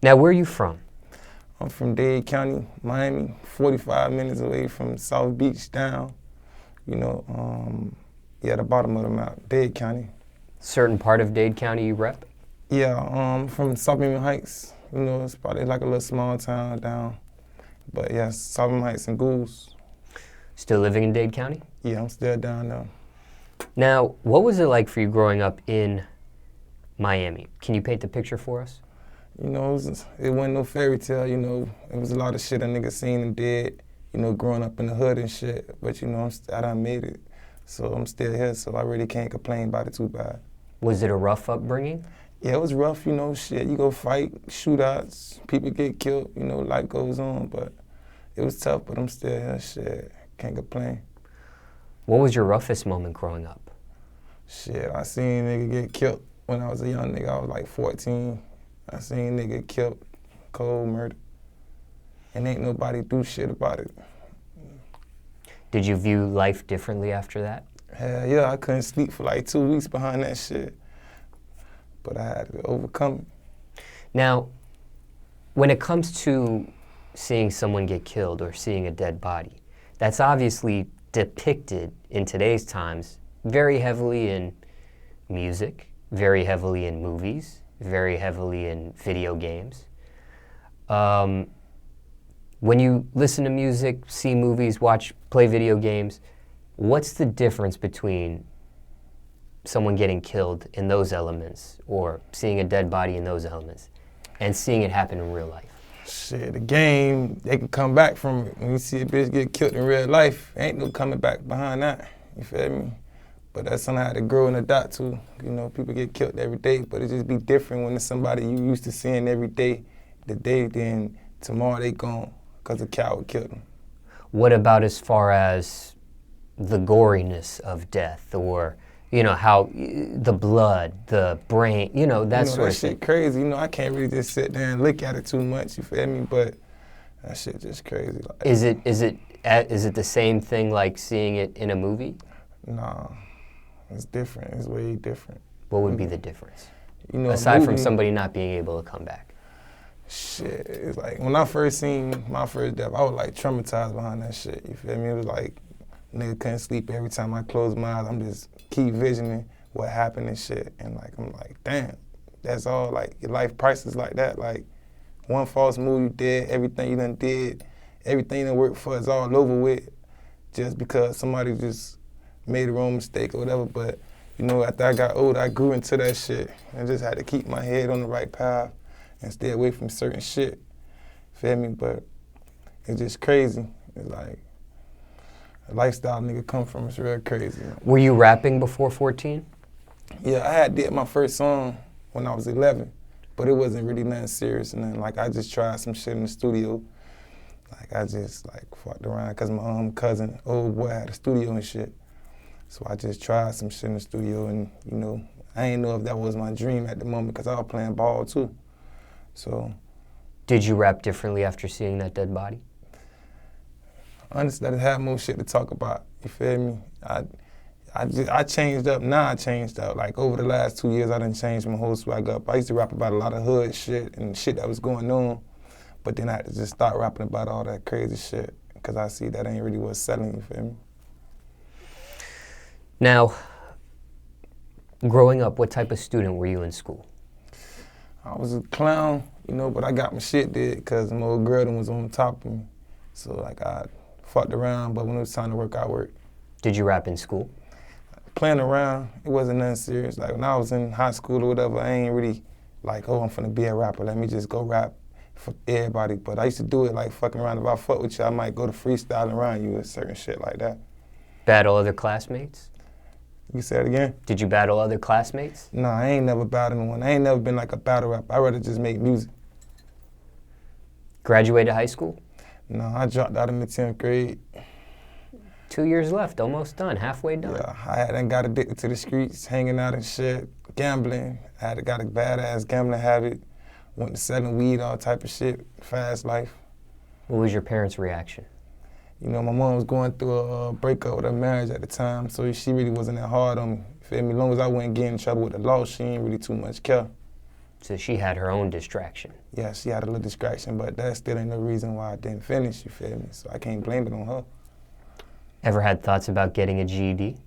Now, where are you from? I'm from Dade County, Miami, 45 minutes away from South Beach down. You know, yeah, the bottom of the map, Dade County. Certain part of Dade County you rep? Yeah, from South Miami Heights. You know, it's probably like a little small town down. But yeah, South Miami Heights and Goose. Still living in Dade County? Yeah, I'm still down there. Now, what was it like for you growing up in Miami? Can you paint the picture for us? You know, it wasn't no fairy tale, you know. It was a lot of shit a nigga seen and did, you know, growing up in the hood and shit. But, you know, I done made it. So I'm still here, so I really can't complain about it too bad. Was it a rough upbringing? Yeah, it was rough, you know, shit. You go fight, shootouts, people get killed, you know, life goes on. But it was tough, but I'm still here, shit. Can't complain. What was your roughest moment growing up? Shit, I seen a nigga get killed when I was a young nigga. I was like 14. I seen a nigga get killed, cold murder. And ain't nobody do shit about it. Did you view life differently after that? Hell yeah, I couldn't sleep for like 2 weeks behind that shit. But I had to overcome it. Now, when it comes to seeing someone get killed or seeing a dead body, that's obviously depicted in today's times very heavily in music, very heavily in movies, very heavily in video games. When you listen to music, see movies, play video games, what's the difference between someone getting killed in those elements or seeing a dead body in those elements and seeing it happen in real life? Shit, the game, they can come back from it. When you see a bitch get killed in real life, ain't no coming back behind that. You feel me? But that's something I had to grow and adapt to. You know, people get killed every day, but it just be different when it's somebody you used to seeing every day, then tomorrow they gone because a coward killed them. What about as far as the goriness of death, or, you know, how the blood, the brain, you know, that sort of thing? That shit crazy. You know, I can't really just sit there and look at it too much, you feel me? But that shit just crazy. Like, is it the same thing like seeing it in a movie? Nah, it's different. It's way different. What would be the difference? You know, aside from somebody not being able to come back? Shit, it's like when I first seen my first death, I was like traumatized behind that shit. You feel me? It was like nigga couldn't sleep every time I close my eyes. I'm just keep visioning what happened and shit. And like I'm like, damn, that's all. Like your life priceless like that. Like one false move you did, everything you done did, everything you done worked for is all over with, just because somebody just made a wrong mistake or whatever. But you know, after I got older, I grew into that shit and just had to keep my head on the right path and stay away from certain shit. Feel me? But it's just crazy. It's like the lifestyle nigga come from is real crazy. Were you rapping before 14? Yeah, I had did my first song when I was 11, but it wasn't really nothing serious. And then like I just tried some shit in the studio. Like I just like fucked around because my cousin, old boy, had a studio and shit. So I just tried some shit in the studio, and you know, I didn't know if that was my dream at the moment because I was playing ball too. So. Did you rap differently after seeing that dead body? Honestly, I just had more shit to talk about. You feel me? I changed up. Now I changed up. Like over the last 2 years, I done changed my whole swag up. I used to rap about a lot of hood shit and shit that was going on, but then I had to just start rapping about all that crazy shit because I see that ain't really what's selling. You feel me? Now, growing up, what type of student were you in school? I was a clown, you know, but I got my shit did because my old girl was on top of me. So like I fucked around, but when it was time to work, I worked. Did you rap in school? Playing around, it wasn't nothing serious. Like when I was in high school or whatever, I ain't really like, oh, I'm finna be a rapper. Let me just go rap for everybody. But I used to do it like fucking around. If I fuck with you, I might go to freestyling around you or certain shit like that. Battle other classmates? You say it again? Did you battle other classmates? Nah, I ain't never battled one. I ain't never been like a battle rapper. I'd rather just make music. Graduated high school? No, I dropped out in the 10th grade. 2 years left, almost done, halfway done. Yeah, I hadn't got addicted to the streets, hanging out and shit, gambling. Got a badass gambling habit. Went to selling weed, all type of shit, fast life. What was your parents' reaction? You know, my mom was going through a breakup with her marriage at the time, so she really wasn't that hard on me. Feel me? As long as I wouldn't get in trouble with the law, she ain't really too much care. So she had her own distraction. Yeah, she had a little distraction, but that still ain't no reason why I didn't finish, you feel me? So I can't blame it on her. Ever had thoughts about getting a GED?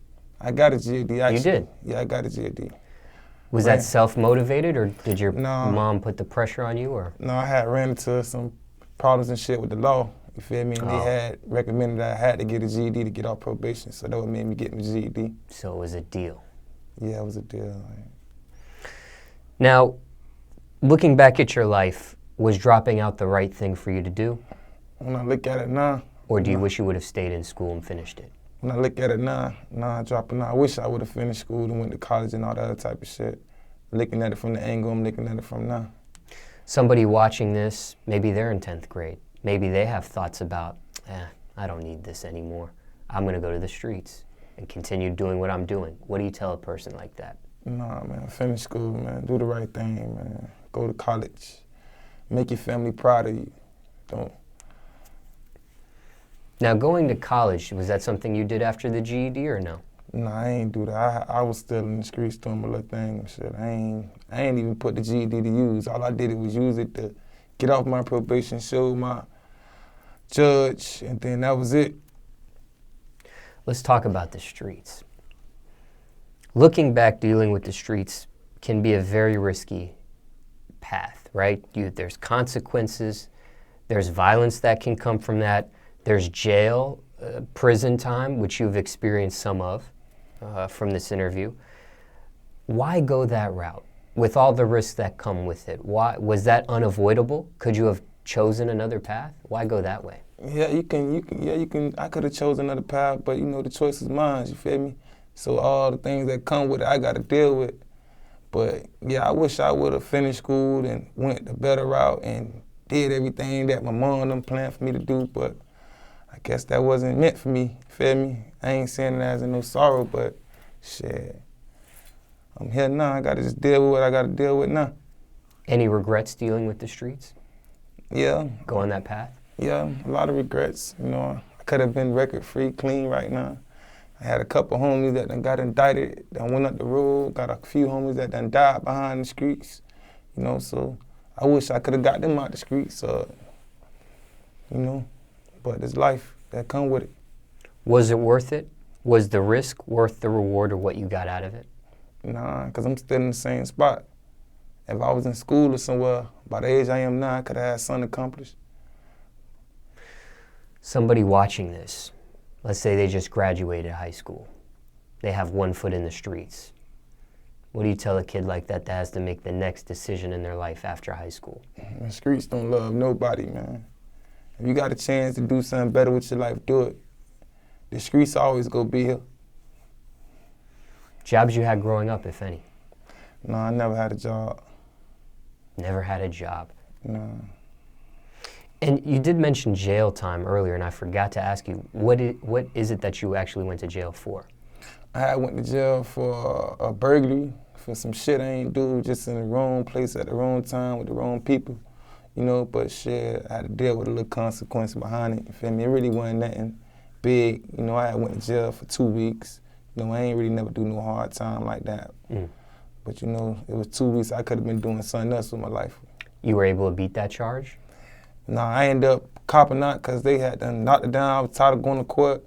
I got a G.E.D. actually. You did? Yeah, I got a G.E.D. Was that self-motivated, or did your No. mom put the pressure on you? Or No, I had ran into some problems and shit with the law, you feel me? And they had recommended that I had to get a G.E.D. to get off probation, so that what made me get my G.E.D. So it was a deal. Yeah, it was a deal. Now, looking back at your life, was dropping out the right thing for you to do? When I look at it now. Or do you wish you would have stayed in school and finished it? When I look at it now, dropping out. I wish I would have finished school and went to college and all that other type of shit. Looking at it from the angle I'm looking at it from now. Somebody watching this, maybe they're in 10th grade. Maybe they have thoughts about, I don't need this anymore. I'm gonna go to the streets and continue doing what I'm doing. What do you tell a person like that? Nah, man, finish school, man. Do the right thing, man. Go to college. Make your family proud of you. Don't. Now, going to college, was that something you did after the GED or no? Nah, I ain't do that. I was still in the streets doing my little thing and shit. I ain't even put the GED to use. All I did was use it to get off my probation, show my judge, and then that was it. Let's talk about the streets. Looking back, dealing with the streets can be a very risky path, right? There's consequences, there's violence that can come from that, there's jail, prison time, which you've experienced some of from this interview. Why go that route with all the risks that come with it? Why was that unavoidable? Could you have chosen another path? Why go that way? Yeah, you can. I could have chosen another path, but you know the choice is mine. You feel me? So all the things that come with it, I got to deal with. But yeah, I wish I would have finished school and went the better route and did everything that my mom and them planned for me to do. But I guess that wasn't meant for me. You feel me? I ain't saying it as in no sorrow, but shit, I'm here now. I got to just deal with what I got to deal with now. Any regrets dealing with the streets? Yeah. Going that path? Yeah, a lot of regrets. You know, I could have been record-free, clean right now. I had a couple homies that done got indicted, that went up the road, got a few homies that done died behind the streets, you know, so I wish I could have got them out the streets, you know, but it's life that come with it. Was it worth it? Was the risk worth the reward or what you got out of it? Nah, because I'm still in the same spot. If I was in school or somewhere, by the age I am now, I could have had something accomplished. Somebody watching this, let's say they just graduated high school. They have one foot in the streets. What do you tell a kid like that has to make the next decision in their life after high school? The streets don't love nobody, man. If you got a chance to do something better with your life, do it. The streets always gonna be here. Jobs you had growing up, if any? No, I never had a job. Never had a job? No. And you did mention jail time earlier, and I forgot to ask you, what is it that you actually went to jail for? I went to jail for a burglary, for some shit I ain't do, just in the wrong place at the wrong time with the wrong people, you know, but shit, I had to deal with a little consequence behind it, you feel me? It really wasn't nothing big, you know, I went to jail for 2 weeks, you know, I ain't really never do no hard time like that. But you know, it was 2 weeks, I could have been doing something else with my life. You were able to beat that charge? No, I ended up copping out because they had done knocked it down. I was tired of going to court.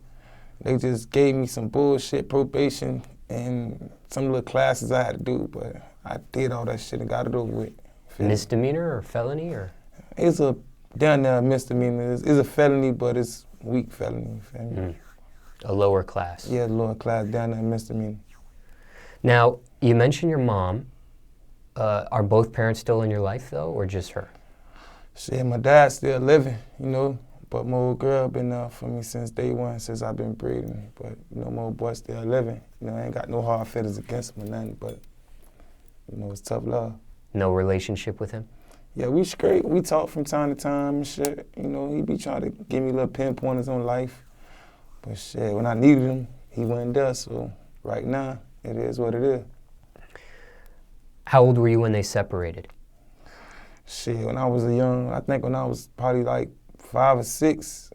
They just gave me some bullshit probation and some little classes I had to do, but I did all that shit and got it over with. Misdemeanor or felony or? It's a down there misdemeanor. It's a felony, but it's weak felony. A lower class. Yeah, lower class, down there misdemeanor. Now, you mentioned your mom. Are both parents still in your life though, or just her? Shit, my dad's still living, you know, but my old girl been there for me since day one, since I've been breathing. But, you know, my old boy still living. You know, I ain't got no hard feelings against him or nothing, but, you know, it's tough love. No relationship with him? Yeah, we straight. We talk from time to time and shit. You know, he be trying to give me little pinpointers on life. But shit, when I needed him, he wasn't there. So right now, it is what it is. How old were you when they separated? Shit, when I was I think when I was probably like 5 or 6,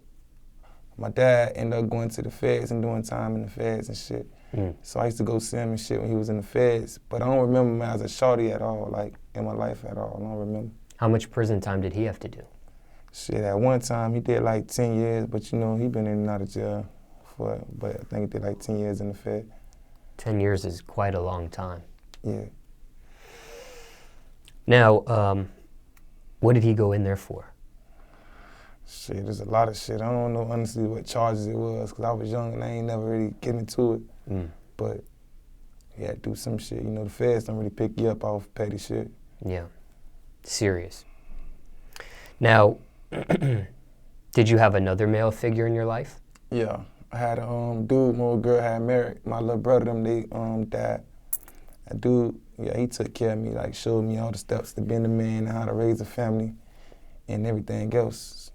my dad ended up going to the feds and doing time in the feds and shit. So I used to go see him and shit when he was in the feds. But I don't remember him as a shorty at all. Like, in my life at all. I don't remember. How much prison time did he have to do? Shit, at one time he did like 10 years, but you know, he been in and out of jail for it. But I think he did like 10 years in the Fed. 10 years is quite a long time. Yeah. Now, what did he go in there for? Shit, there's a lot of shit. I don't know honestly what charges it was, because I was young and I ain't never really get into it. But he had to do some shit. You know, the feds don't really pick you up off petty shit. Yeah, serious. Now, did you have another male figure in your life? Yeah, I had a dude, my old girl had married. My little brother, them, they died. That dude, yeah, he took care of me, like showed me all the steps to being a man and how to raise a family and everything else.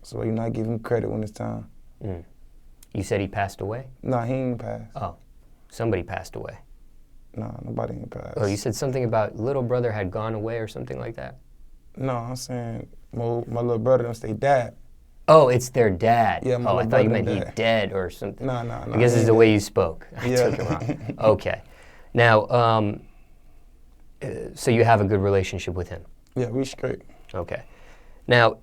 So, you know, I give him credit when it's time. You said he passed away? Nah, he ain't passed. Oh, somebody passed away. Nah, nobody ain't passed. Oh, you said something about little brother had gone away or something like that? No, I'm saying my little brother, them, they died. Oh, it's their dad. Yeah, my oh, I little thought you brother meant he died. dead or something. Nah, I guess it's the way you spoke. I Yeah. took it wrong. Okay. Now, so you have a good relationship with him? Yeah, we straight. Okay. Now,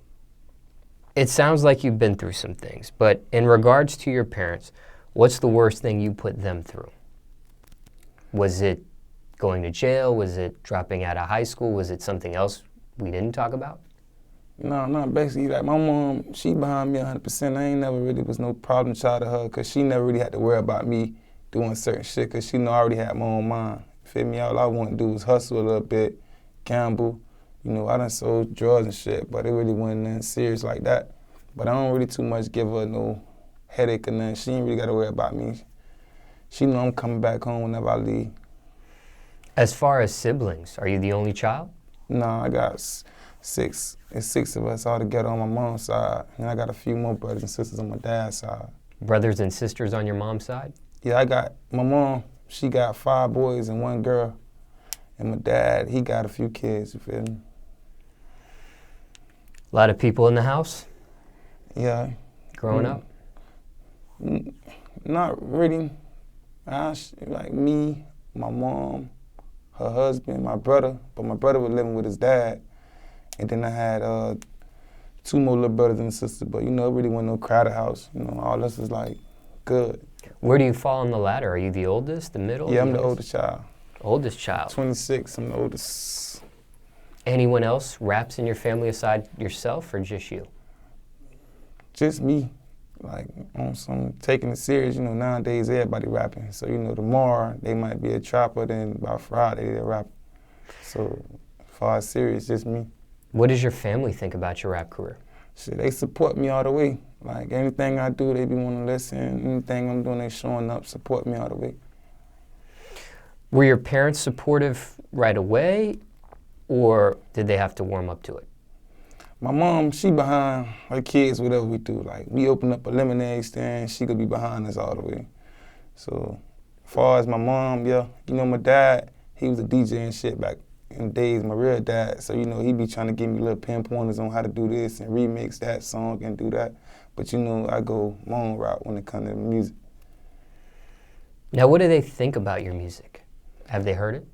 it sounds like you've been through some things, but in regards to your parents, what's the worst thing you put them through? Was it going to jail? Was it dropping out of high school? Was it something else we didn't talk about? No, basically, like, my mom, she behind me 100%. I ain't never really was no problem child of her, because she never really had to worry about me doing certain shit, because she know I already had my own mind. Feel me? All I want to do was hustle a little bit, gamble. You know, I done sold drugs and shit, but it really wasn't nothing serious like that. But I don't really too much give her no headache or nothing. She ain't really got to worry about me. She know I'm coming back home whenever I leave. As far as siblings, are you the only child? No, I got six. It's 6 of us all together on my mom's side. And I got a few more brothers and sisters on my dad's side. Brothers and sisters on your mom's side? Yeah, I got, my mom, she got 5 boys and 1 girl. And my dad, he got a few kids, you feel me? A lot of people in the house? Yeah. Growing up? Not really. Like me, my mom, her husband, my brother. But my brother was living with his dad. And then I had 2 more little brothers and sisters. But, you know, it really wasn't no crowded house. You know, all this was, like, good. Where do you fall on the ladder? Are you the oldest, the middle? Yeah, I'm the oldest child. Oldest child. 26, I'm the oldest. Anyone else raps in your family aside yourself, or just you? Just me. Like, on some taking it serious, you know, nowadays everybody rapping. So, you know, tomorrow they might be a trapper, then by Friday they're rapping. So, as far as serious, just me. What does your family think about your rap career? Shit, they support me all the way. Like, anything I do, they be wanting to listen. Anything I'm doing, they showing up, support me all the way. Were your parents supportive right away, or did they have to warm up to it? My mom, she behind her kids, whatever we do. Like, we open up a lemonade stand, she could be behind us all the way. So, as far as my mom, yeah, you know, my dad, he was a DJ and shit back in the days, my real dad. So, you know, he be trying to give me little pinpointers on how to do this and remix that song and do that. But, you know, I go my own route when it comes to music. Now, what do they think about your music? Have they heard it?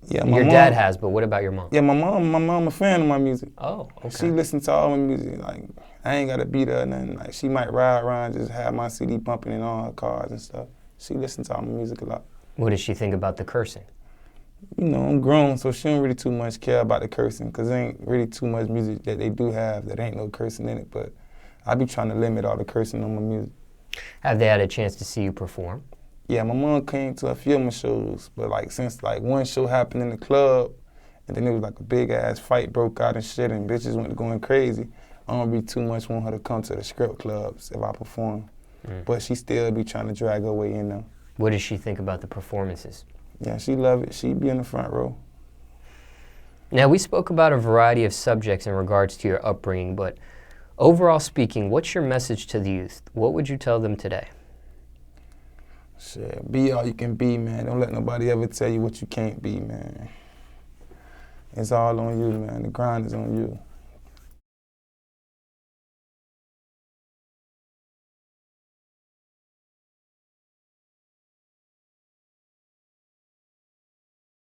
Yeah, your dad has, but what about your mom? Yeah, my mom a fan of my music. Oh, okay. She listens to all my music. Like, I ain't got to beat her or nothing. Like, she might ride around, just have my CD bumping in all her cars and stuff. She listens to all my music a lot. What does she think about the cursing? You know, I'm grown, so she don't really too much care about the cursing, because there ain't really too much music that they do have that ain't no cursing in it. But I be trying to limit all the cursing on my music. Have they had a chance to see you perform? Yeah, my mom came to a few of my shows, but like since like one show happened in the club, and then it was like a big ass fight broke out and shit, and bitches went going crazy. I don't be too much want her to come to the script clubs if I perform, but she still be trying to drag her way in there. What does she think about the performances? Yeah, she love it. She be in the front row. Now, we spoke about a variety of subjects in regards to your upbringing, but overall speaking, what's your message to the youth? What would you tell them today? Shit, be all you can be, man. Don't let nobody ever tell you what you can't be, man. It's all on you, man. The grind is on you.